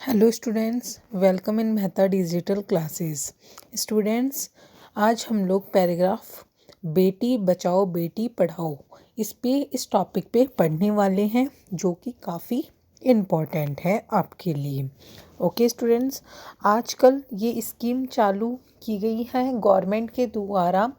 Hello students, welcome in Mehta digital classes. Students, आज हम लोग पैराग्राफ बेटी बचाओ बेटी पढ़ाओ इस टॉपिक पे पढ़ने वाले हैं, जो कि काफ़ी इम्पोर्टेंट है आपके लिए। ओके स्टूडेंट्स, आजकल ये स्कीम चालू की गई है गवर्नमेंट के द्वारा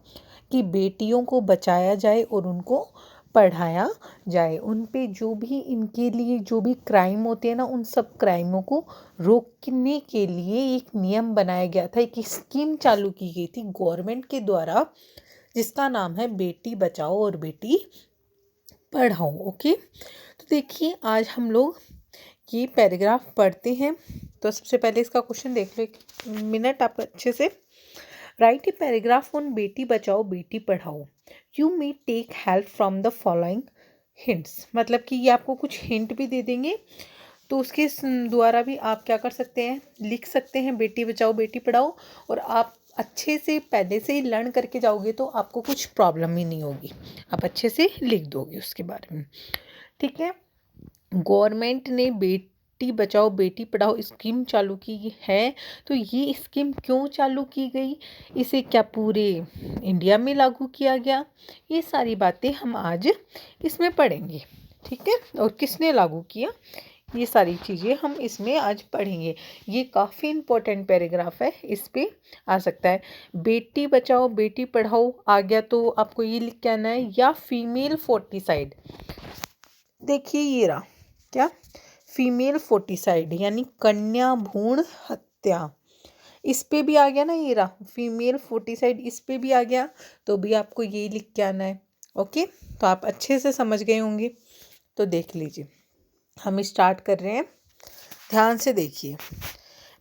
कि बेटियों को बचाया जाए और उनको पढ़ाया जाए। उन पे जो भी इनके लिए जो भी क्राइम होते हैं ना, उन सब क्राइमों को रोकने के लिए एक नियम बनाया गया था, एक स्कीम चालू की गई थी गवर्नमेंट के द्वारा, जिसका नाम है बेटी बचाओ और बेटी पढ़ाओ। ओके, तो देखिए आज हम लोग ये पैराग्राफ पढ़ते हैं। तो सबसे पहले इसका क्वेश्चन देख लो, एक मिनट आप अच्छे से। राइट ए पैराग्राफ ऑन बेटी बचाओ बेटी पढ़ाओ। You may take help from the following hints. मतलब कि ये आपको कुछ हिंट भी दे देंगे, तो उसके द्वारा भी आप क्या कर सकते हैं, लिख सकते हैं बेटी बचाओ बेटी पढ़ाओ। और आप अच्छे से पहले से ही लर्न करके जाओगे तो आपको कुछ प्रॉब्लम ही नहीं होगी, आप अच्छे से लिख दोगे उसके बारे में। ठीक है, गवर्नमेंट ने बेटी बचाओ बेटी पढ़ाओ स्कीम चालू की है। तो ये स्कीम क्यों चालू की गई, इसे क्या पूरे इंडिया में लागू किया गया, ये सारी बातें हम आज इसमें पढ़ेंगे। ठीक है, और किसने लागू किया, ये सारी चीज़ें हम इसमें आज पढ़ेंगे। ये काफ़ी इम्पोर्टेंट पैराग्राफ है, इस पे आ सकता है। बेटी बचाओ बेटी पढ़ाओ आ गया तो आपको ये लिख के आना है, या फीमेल फोर्टिसाइड। देखिए ये रहा, क्या फीमेल फोर्टिसाइड यानी कन्या भ्रूण हत्या, इस पे भी आ गया ना, ये रहा फीमेल फोर्टिसाइड, इस पे भी आ गया, तो भी आपको ये लिख के आना है। ओके, तो आप अच्छे से समझ गए होंगे। तो देख लीजिए, हम स्टार्ट कर रहे हैं, ध्यान से देखिए।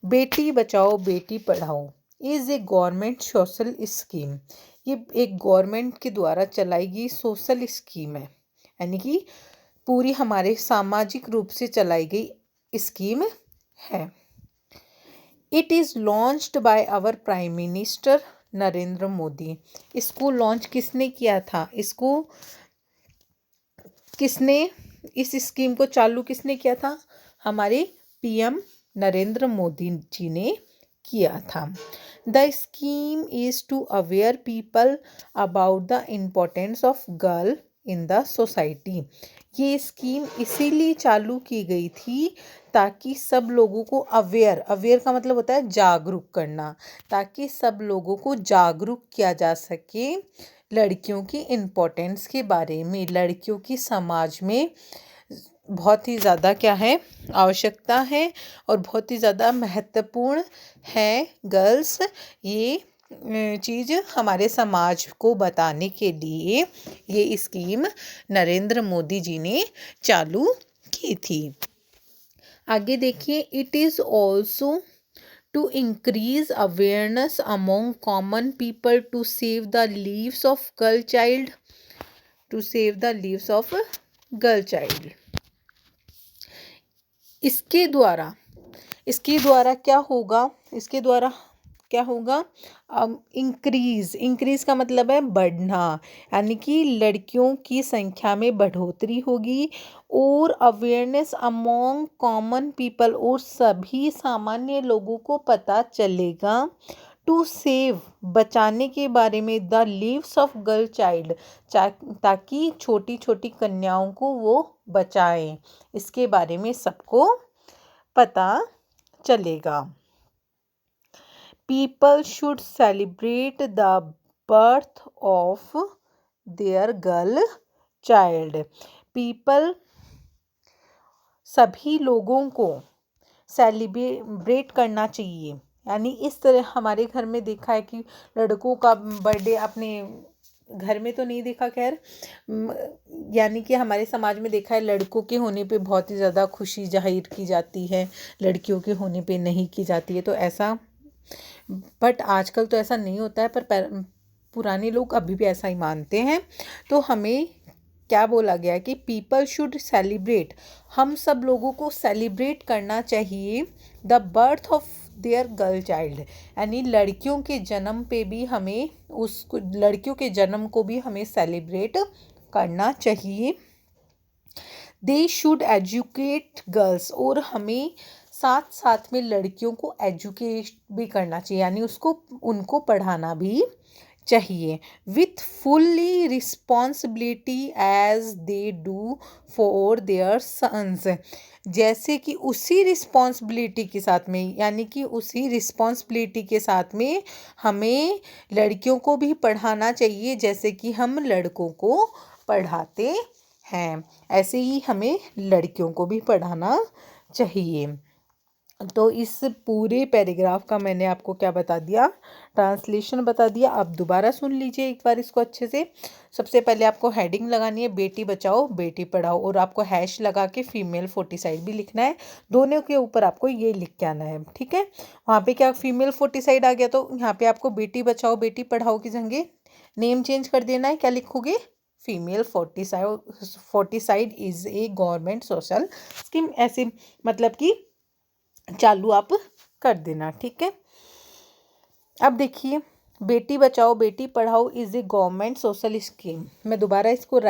बेटी बचाओ बेटी पढ़ाओ is a government social scheme. ये एक गवर्नमेंट के द्वारा चलाई गई सोशल स्कीम है, यानी कि पूरी हमारे सामाजिक रूप से चलाई गई स्कीम है। It is launched by our prime minister Narendra Modi. इसको लॉन्च किसने किया था, इस स्कीम को चालू किसने किया था, हमारे पीएम नरेंद्र मोदी जी ने किया था। The scheme is to aware people about the importance of girl in the society. ये स्कीम इसीलिए चालू की गई थी ताकि सब लोगों को अवेयर का मतलब होता है जागरूक करना, ताकि सब लोगों को जागरूक किया जा सके लड़कियों की इम्पोर्टेंस के बारे में। लड़कियों की समाज में बहुत ही ज़्यादा क्या है, आवश्यकता है और बहुत ही ज़्यादा महत्वपूर्ण है गर्ल्स। ये चीज़ हमारे समाज को बताने के लिए ये स्कीम नरेंद्र मोदी जी ने चालू की थी। आगे देखिए, it is also to increase awareness among common people to save the leaves of girl child, इसके द्वारा क्या होगा, इंक्रीज का मतलब है बढ़ना, यानी कि लड़कियों की संख्या में बढ़ोतरी होगी। और अवेयरनेस अमोंग कॉमन पीपल, और सभी सामान्य लोगों को पता चलेगा। टू सेव बचाने के बारे में, the leaves of girl child, ताकि छोटी छोटी कन्याओं को वो बचाएं, इसके बारे में सबको पता चलेगा। People should celebrate the birth of their girl child. सभी लोगों को सेलिब्रेट करना चाहिए, यानी इस तरह हमारे घर में देखा है कि लड़कों का बर्थडे, अपने घर में तो नहीं देखा खैर, यानी कि हमारे समाज में देखा है लड़कों के होने पे बहुत ही ज़्यादा खुशी जाहिर की जाती है, लड़कियों के होने पे नहीं की जाती है। तो ऐसा, बट आजकल तो ऐसा नहीं होता है, पर पुराने लोग अभी भी ऐसा ही मानते हैं। तो हमें क्या बोला गया कि पीपल शुड सेलिब्रेट, हम सब लोगों को सेलिब्रेट करना चाहिए the birth of their girl child, यानी लड़कियों के जन्म पे भी हमें लड़कियों के जन्म को भी हमें सेलिब्रेट करना चाहिए। दे शुड एजुकेट गर्ल्स, और हमें साथ साथ में लड़कियों को एजुकेट भी करना चाहिए, यानी उनको पढ़ाना भी चाहिए with fully responsibility as they do for their sons. जैसे कि उसी रिस्पॉन्सिबिलिटी के साथ में, यानी कि उसी रिस्पॉन्सिबिलिटी के साथ में हमें लड़कियों को भी पढ़ाना चाहिए जैसे कि हम लड़कों को पढ़ाते हैं, ऐसे ही हमें लड़कियों को भी पढ़ाना चाहिए। तो इस पूरे पैराग्राफ का मैंने आपको क्या बता दिया, ट्रांसलेशन बता दिया। आप दोबारा सुन लीजिए एक बार इसको अच्छे से। सबसे पहले आपको हेडिंग लगानी है बेटी बचाओ बेटी पढ़ाओ, और आपको हैश लगा के फीमेल फोर्टिसाइड भी लिखना है। दोनों के ऊपर आपको ये लिख के आना है, ठीक है। वहाँ पे क्या फीमेल फोर्टिसाइड आ गया, तो यहाँ पे आपको बेटी बचाओ बेटी पढ़ाओ की जगह नेम चेंज कर देना है। क्या लिखोगे, female foeticide is a government social scheme, ऐसे मतलब कि चालू आप कर देना, ठीक है। अब देखिए, बेटी बचाओ बेटी पढ़ाओ is a government social scheme. मैं दोबारा इसको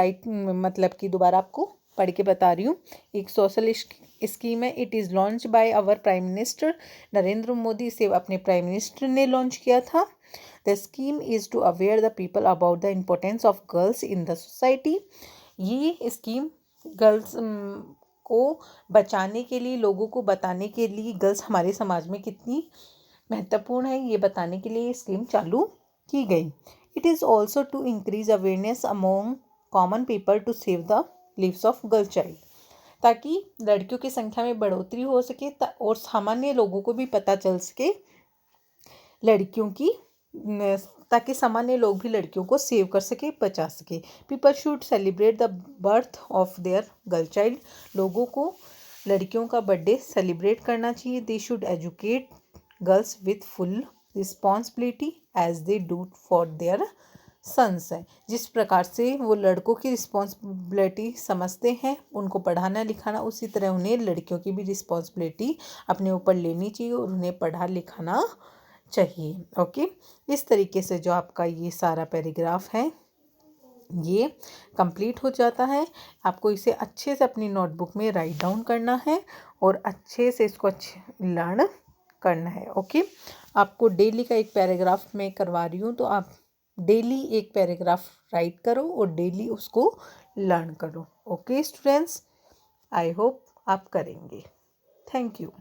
मतलब कि दोबारा आपको पढ़ के बता रही हूँ। एक सोशल स्कीम है। It is launch by our prime minister Narendra Modi. इसे अपने प्राइम मिनिस्टर ने लॉन्च किया था। The scheme is to aware the people about the importance of girls in the society. ये स्कीम गर्ल्स को बचाने के लिए, लोगों को बताने के लिए गर्ल्स हमारे समाज में कितनी महत्वपूर्ण है ये बताने के लिए ये स्कीम चालू की गई। It is also to increase awareness among common people to save the lives of girl child, ताकि लड़कियों की संख्या में बढ़ोतरी हो सके और सामान्य लोगों को भी पता चल सके लड़कियों की, ताकि सामान्य लोग भी लड़कियों को सेव कर सके, बचा सके। People should celebrate the birth of their girl child. लोगों को लड़कियों का बर्थडे सेलिब्रेट करना चाहिए। They should educate girls with full responsibility as they do for their sons है। जिस प्रकार से वो लड़कों की रिस्पॉन्सिबिलिटी समझते हैं, उनको पढ़ाना लिखाना, उसी तरह उन्हें लड़कियों की भी रिस्पॉन्सिबिलिटी अपने ऊपर लेनी चाहिए और उन्हें पढ़ा लिखाना चाहिए। ओके, इस तरीके से जो आपका ये सारा पैराग्राफ है ये कंप्लीट हो जाता है। आपको इसे अच्छे से अपनी नोटबुक में राइट डाउन करना है और अच्छे से इसको लर्न करना है। ओके, आपको डेली का एक पैराग्राफ मैं करवा रही हूँ, तो आप डेली एक पैराग्राफ राइट करो और डेली उसको लर्न करो। ओके स्टूडेंट्स, आई होप आप करेंगे। Thank you.